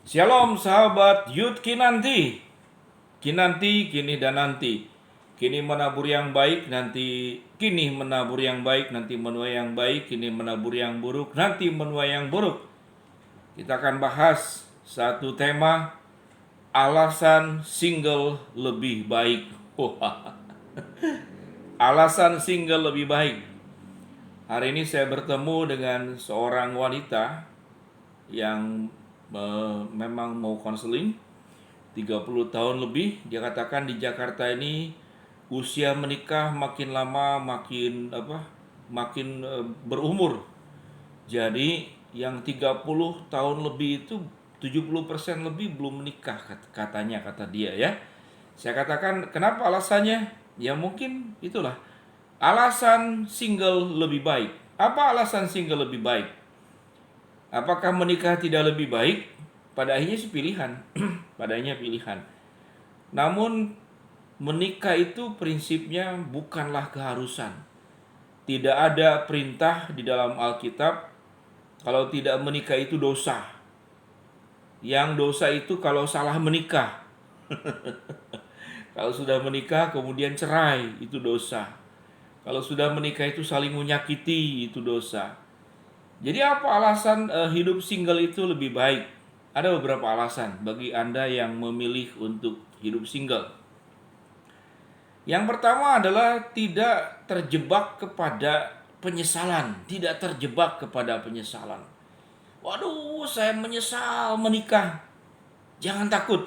Shalom sahabat Yud Kinanti. Kinanti, kini dan nanti. Kini menabur yang baik, nanti kini menabur yang baik, nanti menuai yang baik, kini menabur yang buruk, nanti menuai yang buruk. Kita akan bahas satu tema, alasan single lebih baik. Alasan single lebih baik. Hari ini saya bertemu dengan seorang wanita yang memang mau konseling 30 tahun lebih. Dia katakan di Jakarta ini usia menikah makin lama makin berumur. Jadi yang 30 tahun lebih itu 70% lebih belum menikah katanya, kata dia ya. Saya katakan kenapa alasannya? Ya mungkin itulah alasan single lebih baik. Apa alasan single lebih baik? Apakah menikah tidak lebih baik? Pada akhirnya sih pilihan. Pada akhirnya pilihan. Namun menikah itu prinsipnya bukanlah keharusan. Tidak ada perintah di dalam Alkitab kalau tidak menikah itu dosa. Yang dosa itu kalau salah menikah. Kalau sudah menikah kemudian cerai, itu dosa. Kalau sudah menikah itu saling menyakiti, itu dosa. Jadi apa alasan hidup single itu lebih baik? Ada beberapa alasan bagi Anda yang memilih untuk hidup single. Yang pertama adalah tidak terjebak kepada penyesalan, tidak terjebak kepada penyesalan. Waduh, saya menyesal menikah. Jangan takut.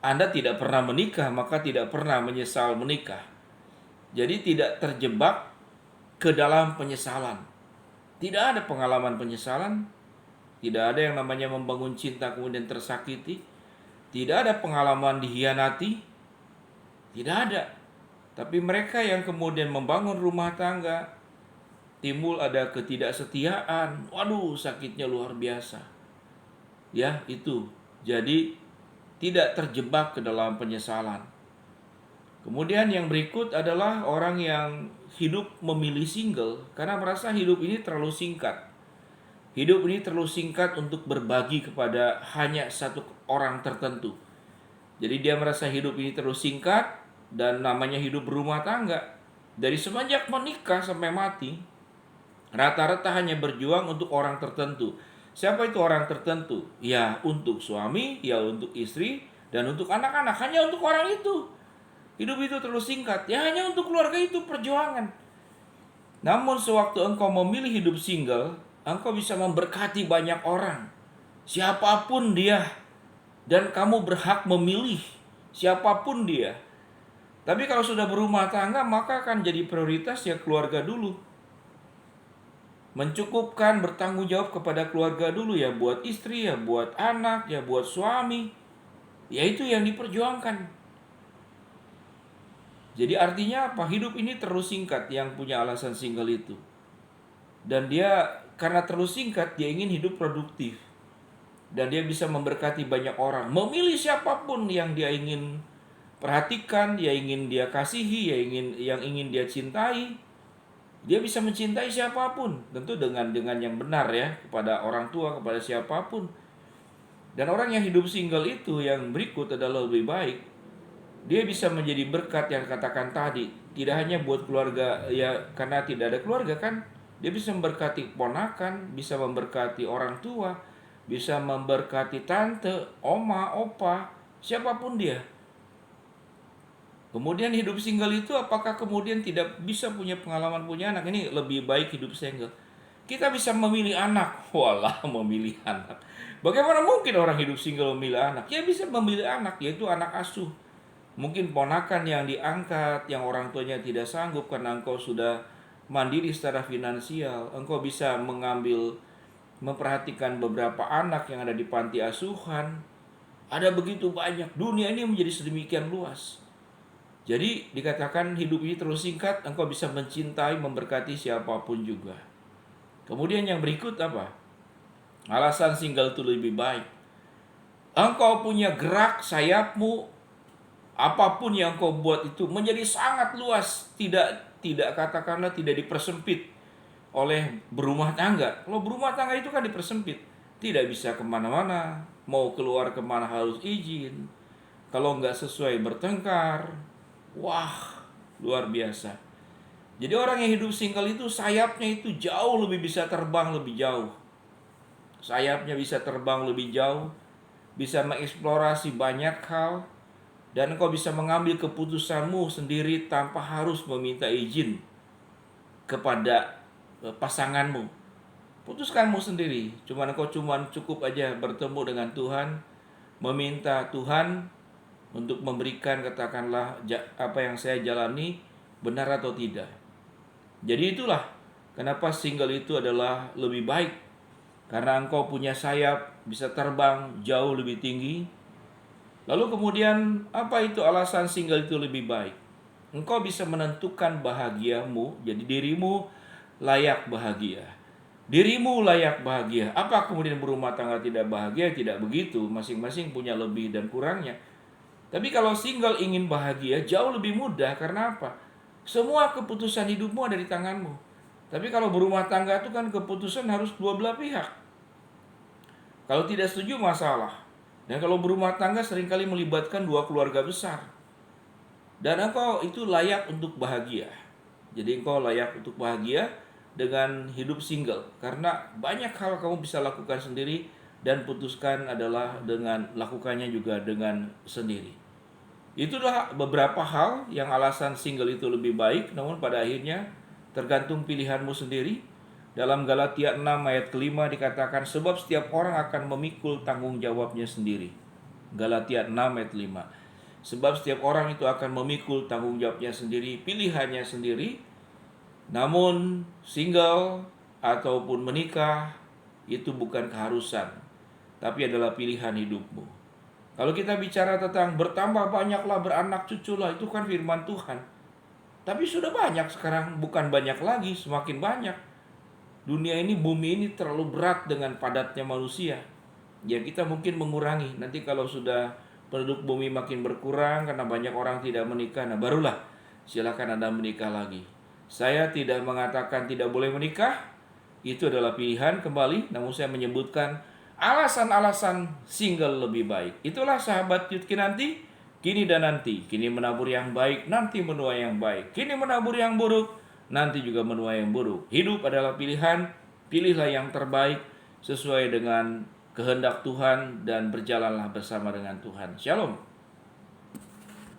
Anda tidak pernah menikah, maka tidak pernah menyesal menikah. Jadi tidak terjebak ke dalam penyesalan. Tidak ada pengalaman penyesalan, tidak ada yang namanya membangun cinta kemudian tersakiti, tidak ada pengalaman dihianati, tidak ada. Tapi mereka yang kemudian membangun rumah tangga, timbul ada ketidaksetiaan, waduh sakitnya luar biasa. Ya itu, jadi tidak terjebak ke dalam penyesalan. Kemudian yang berikut adalah orang yang hidup memilih single karena merasa hidup ini terlalu singkat. Hidup ini terlalu singkat untuk berbagi kepada hanya satu orang tertentu. Jadi dia merasa hidup ini terlalu singkat dan namanya hidup berumah tangga. Dari semenjak menikah sampai mati, rata-rata hanya berjuang untuk orang tertentu. Siapa itu orang tertentu? Ya untuk suami, ya untuk istri, dan untuk anak-anak. Hanya untuk orang itu. Hidup itu terlalu singkat. Ya hanya untuk keluarga itu perjuangan. Namun sewaktu engkau memilih hidup single, engkau bisa memberkati banyak orang. Siapapun dia. Dan kamu berhak memilih siapapun dia. Tapi kalau sudah berumah tangga, maka akan jadi prioritas ya keluarga dulu. Mencukupkan bertanggung jawab kepada keluarga dulu ya, buat istri, ya buat anak, ya buat suami. Ya itu yang diperjuangkan. Jadi artinya apa? Hidup ini terus singkat yang punya alasan single itu. Dan dia karena terus singkat, dia ingin hidup produktif. Dan dia bisa memberkati banyak orang. Memilih siapapun yang dia ingin perhatikan, yang ingin dia kasihi, yang ingin dia cintai. Dia bisa mencintai siapapun, tentu dengan yang benar ya, kepada orang tua, kepada siapapun. Dan orang yang hidup single itu yang berikut adalah lebih baik. Dia bisa menjadi berkat yang katakan tadi, tidak hanya buat keluarga ya, karena tidak ada keluarga kan. Dia bisa memberkati ponakan, bisa memberkati orang tua, bisa memberkati tante, oma, opa, siapapun dia. Kemudian hidup single itu apakah kemudian tidak bisa punya pengalaman punya anak? Ini lebih baik hidup single. Kita bisa memilih anak. Walah, memilih anak. Bagaimana mungkin orang hidup single memilih anak? Ya bisa memilih anak, yaitu anak asuh. Mungkin ponakan yang diangkat, yang orang tuanya tidak sanggup karena engkau sudah mandiri secara finansial. Engkau bisa memperhatikan beberapa anak yang ada di panti asuhan. Ada begitu banyak. Dunia ini menjadi sedemikian luas. Jadi dikatakan hidup ini terus singkat, engkau bisa mencintai, memberkati siapapun juga. Kemudian yang berikut apa? Alasan single itu lebih baik. Engkau punya gerak sayapmu, apapun yang engkau buat itu menjadi sangat luas, tidak katakanlah tidak dipersempit oleh berumah tangga. Kalau berumah tangga itu kan dipersempit. tidak bisa kemana-mana, mau keluar kemana harus izin, kalau nggak sesuai bertengkar. Wah, luar biasa. Jadi orang yang hidup single itu sayapnya itu jauh lebih bisa terbang lebih jauh. Sayapnya bisa terbang lebih jauh, bisa mengeksplorasi banyak hal, dan engkau bisa mengambil keputusanmu sendiri tanpa harus meminta izin kepada pasanganmu. Putuskanmu sendiri. Engkau cukup aja bertemu dengan Tuhan, meminta Tuhan untuk memberikan, katakanlah, apa yang saya jalani benar atau tidak. Jadi itulah kenapa single itu adalah lebih baik. Karena engkau punya sayap, bisa terbang jauh lebih tinggi. Lalu kemudian apa itu alasan single itu lebih baik? Engkau bisa menentukan bahagiamu, jadi dirimu layak bahagia. Dirimu layak bahagia. Apa kemudian berumah tangga tidak bahagia? Tidak begitu. Masing-masing punya lebih dan kurangnya. Tapi kalau single ingin bahagia jauh lebih mudah. Karena apa? Semua keputusan hidupmu ada di tanganmu. Tapi kalau berumah tangga itu kan keputusan harus dua belah pihak. Kalau tidak setuju masalah. Dan kalau berumah tangga seringkali melibatkan dua keluarga besar. Dan engkau itu layak untuk bahagia. Jadi engkau layak untuk bahagia dengan hidup single. Karena banyak hal kamu bisa lakukan sendiri, dan putuskan adalah dengan lakukannya juga dengan sendiri. Itulah beberapa hal yang alasan single itu lebih baik, namun pada akhirnya tergantung pilihanmu sendiri. Dalam Galatia 6 ayat kelima dikatakan, sebab setiap orang akan memikul tanggung jawabnya sendiri. Galatia 6 ayat 5. Sebab setiap orang itu akan memikul tanggung jawabnya sendiri, pilihannya sendiri. Namun single ataupun menikah itu bukan keharusan, tapi adalah pilihan hidupmu. Kalau kita bicara tentang bertambah banyaklah, beranak cuculah, itu kan firman Tuhan. Tapi sudah banyak sekarang, bukan banyak lagi, semakin banyak. Dunia ini, bumi ini terlalu berat dengan padatnya manusia. Ya kita mungkin mengurangi. Nanti kalau sudah penduduk bumi makin berkurang karena banyak orang tidak menikah, nah barulah silakan Anda menikah lagi. Saya tidak mengatakan tidak boleh menikah, itu adalah pilihan kembali, namun saya menyebutkan alasan-alasan single lebih baik. Itulah sahabat Yudki nanti, kini dan nanti. Kini menabur yang baik, nanti menuai yang baik. Kini menabur yang buruk, nanti juga menuai yang buruk. Hidup adalah pilihan, pilihlah yang terbaik sesuai dengan kehendak Tuhan dan berjalanlah bersama dengan Tuhan. Shalom.